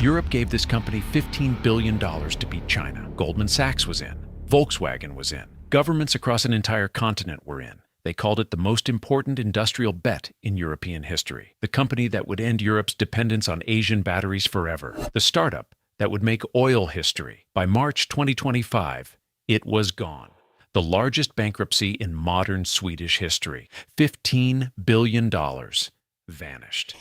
Europe gave this company $15 billion to beat China. Goldman Sachs was in. Volkswagen was in. Governments across an entire continent were in. They called it the most important industrial bet in European history. The company that would end Europe's dependence on Asian batteries forever. The startup that would make oil history. By March 2025, it was gone. The largest bankruptcy in modern Swedish history. $15 billion vanished.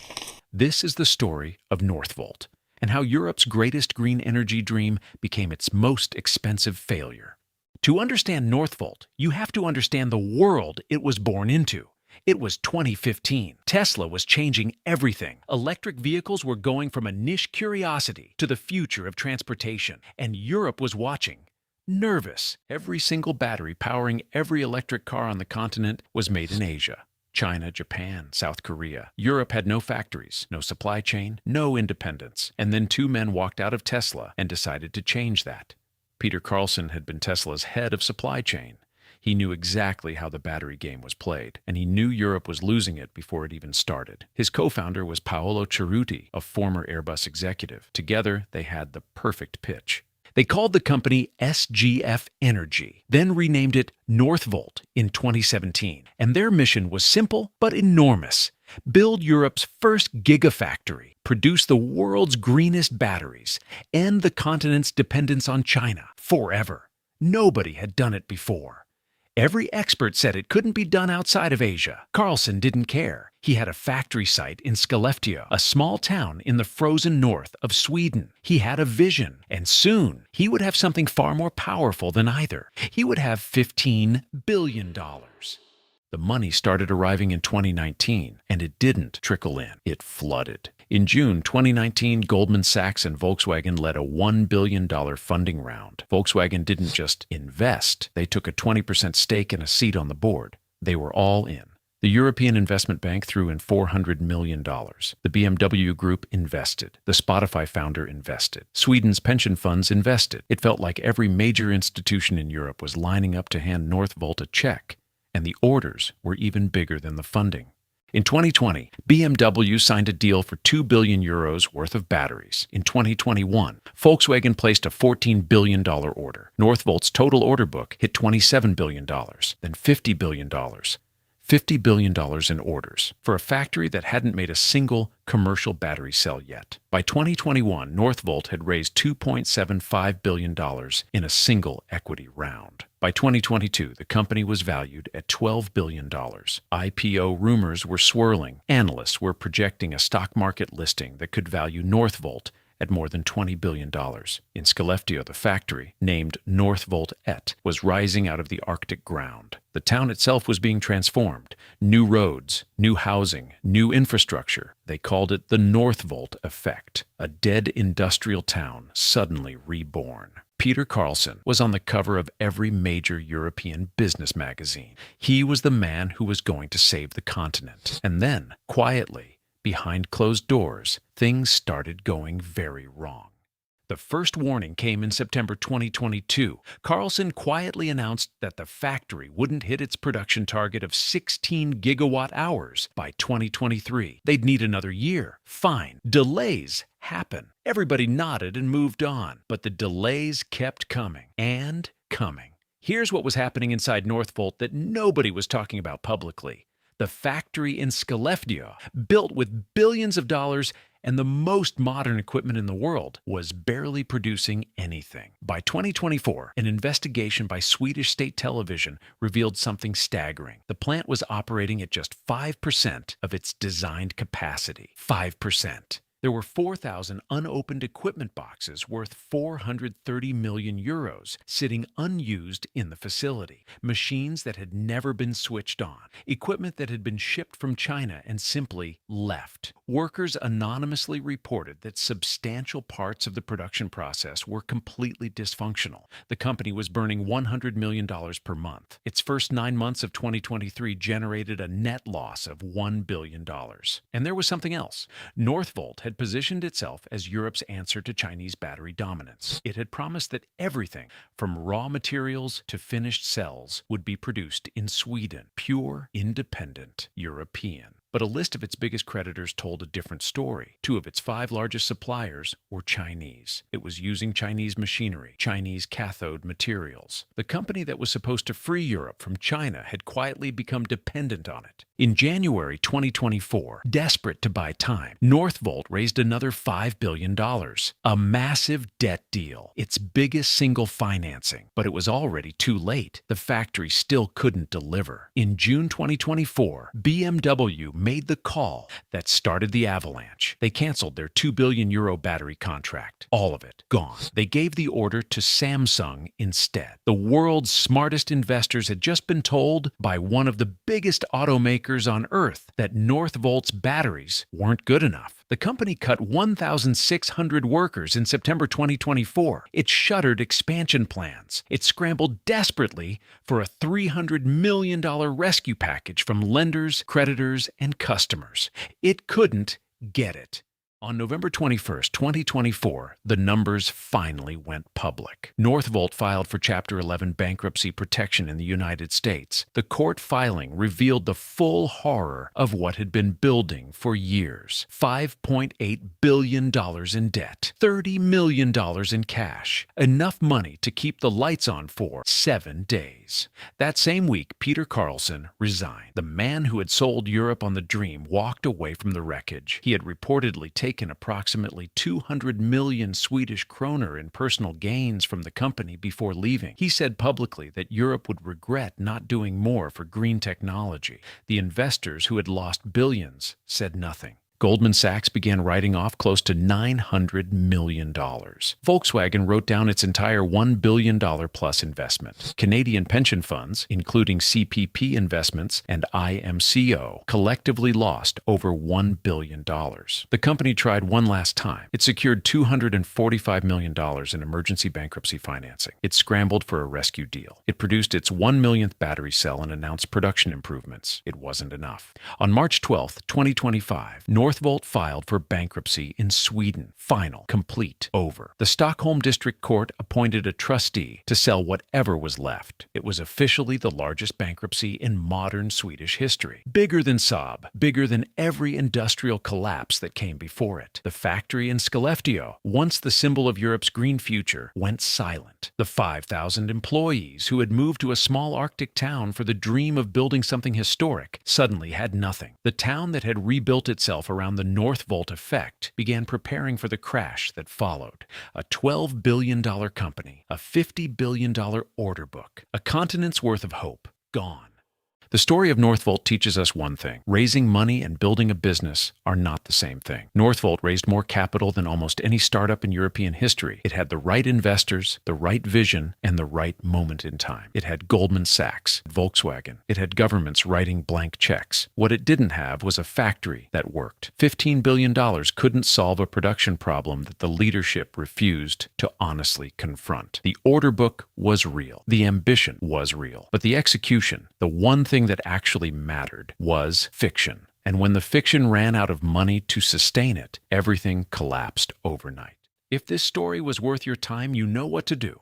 This is the story of Northvolt and how Europe's greatest green energy dream became its most expensive failure. To understand Northvolt, you have to understand the world it was born into. It was 2015. Tesla was changing everything. Electric vehicles were going from a niche curiosity to the future of transportation, and Europe was watching. Nervous. Every single battery powering every electric car on the continent was made in Asia. China, Japan, South Korea. Europe had no factories, no supply chain, no independence. And then two men walked out of Tesla and decided to change that. Peter Carlson had been Tesla's head of supply chain. He knew exactly how the battery game was played, and he knew Europe was losing it before it even started. His co-founder was Paolo Cerruti, a former Airbus executive. Together, they had the perfect pitch. They called the company SGF Energy, then renamed it Northvolt in 2017. And their mission was simple but enormous. Build Europe's first gigafactory, produce the world's greenest batteries, end the continent's dependence on China forever. Nobody had done it before. Every expert said it couldn't be done outside of Asia. Carlson didn't care. He had a factory site in Skellefteå, a small town in the frozen north of Sweden. He had a vision, and soon he would have something far more powerful than either. He would have $15 billion. The money started arriving in 2019, and it didn't trickle in. It flooded. In June 2019, Goldman Sachs and Volkswagen led a $1 billion funding round. Volkswagen didn't just invest. They took a 20% stake and a seat on the board. They were all in. The European Investment Bank threw in $400 million. The BMW Group invested. The Spotify founder invested. Sweden's pension funds invested. It felt like every major institution in Europe was lining up to hand Northvolt a check. And the orders were even bigger than the funding. In 2020, BMW signed a deal for €2 billion worth of batteries. In 2021, Volkswagen placed a $14 billion order. Northvolt's total order book hit $27 billion, then $50 billion. $50 billion in orders for a factory that hadn't made a single commercial battery cell yet. By 2021, Northvolt had raised $2.75 billion in a single equity round. By 2022, the company was valued at $12 billion. IPO rumors were swirling. Analysts were projecting a stock market listing that could value Northvolt at more than $20 billion. In Skellefteå, the factory, named Northvolt Et, was rising out of the Arctic ground. The town itself was being transformed. New roads, new housing, new infrastructure. They called it the Northvolt effect, a dead industrial town suddenly reborn. Peter Carlson was on the cover of every major European business magazine. He was the man who was going to save the continent. And then, quietly, behind closed doors, things started going very wrong. The first warning came in September 2022. Carlson quietly announced that the factory wouldn't hit its production target of 16 gigawatt hours by 2023. They'd need another year. Fine. Delays happen. Everybody nodded and moved on. But the delays kept coming and coming. Here's what was happening inside Northvolt that nobody was talking about publicly. The factory in Skellefteå, built with billions of dollars and the most modern equipment in the world, was barely producing anything. By 2024, an investigation by Swedish state television revealed something staggering. The plant was operating at just 5% of its designed capacity. 5%. There were 4,000 unopened equipment boxes worth €430 million sitting unused in the facility. Machines that had never been switched on. Equipment that had been shipped from China and simply left. Workers anonymously reported that substantial parts of the production process were completely dysfunctional. The company was burning $100 million per month. Its first 9 months of 2023 generated a net loss of $1 billion. And there was something else. Northvolt had positioned itself as Europe's answer to Chinese battery dominance. It had promised that everything, from raw materials to finished cells, would be produced in Sweden, pure, independent, European. But a list of its biggest creditors told a different story. 2 of its 5 largest suppliers were Chinese. It was using Chinese machinery, Chinese cathode materials. The company that was supposed to free Europe from China had quietly become dependent on it. In January 2024, desperate to buy time, Northvolt raised another $5 billion. A massive debt deal, its biggest single financing. But it was already too late. The factory still couldn't deliver. In June 2024, BMW made the call that started the avalanche. They canceled their €2 billion battery contract. All of it gone. They gave the order to Samsung instead. The world's smartest investors had just been told by one of the biggest automakers on Earth that Northvolt's batteries weren't good enough. The company cut 1,600 workers in September 2024. It shuttered expansion plans. It scrambled desperately for a $300 million rescue package from lenders, creditors, and customers. It couldn't get it. On November 21, 2024, the numbers finally went public. Northvolt filed for Chapter 11 bankruptcy protection in the United States. The court filing revealed the full horror of what had been building for years. $5.8 billion in debt, $30 million in cash, enough money to keep the lights on for 7 days. That same week, Peter Carlson resigned. The man who had sold Europe on the dream walked away from the wreckage. He had reportedly taken approximately 200 million Swedish kroner in personal gains from the company before leaving. He said publicly that Europe would regret not doing more for green technology. The investors who had lost billions said nothing. Goldman Sachs began writing off close to $900 million. Volkswagen wrote down its entire $1 billion plus investment. Canadian pension funds, including CPP Investments and IMCO, collectively lost over $1 billion. The company tried one last time. It secured $245 million in emergency bankruptcy financing. It scrambled for a rescue deal. It produced its 1 millionth battery cell and announced production improvements. It wasn't enough. On March 12, 2025, Northvolt filed for bankruptcy in Sweden. Final, complete, over. The Stockholm District Court appointed a trustee to sell whatever was left. It was officially the largest bankruptcy in modern Swedish history. Bigger than Saab, bigger than every industrial collapse that came before it. The factory in Skellefteå, once the symbol of Europe's green future, went silent. The 5,000 employees who had moved to a small Arctic town for the dream of building something historic suddenly had nothing. The town that had rebuilt itself around the Northvolt effect began preparing for the crash that followed. A $12 billion company, a $50 billion order book, a continent's worth of hope, gone. The story of Northvolt teaches us one thing. Raising money and building a business are not the same thing. Northvolt raised more capital than almost any startup in European history. It had the right investors, the right vision, and the right moment in time. It had Goldman Sachs, Volkswagen. It had governments writing blank checks. What it didn't have was a factory that worked. $15 billion couldn't solve a production problem that the leadership refused to honestly confront. The order book was real. The ambition was real. But the execution, the one thing that actually mattered, was fiction. And when the fiction ran out of money to sustain it, everything collapsed overnight. If this story was worth your time, you know what to do.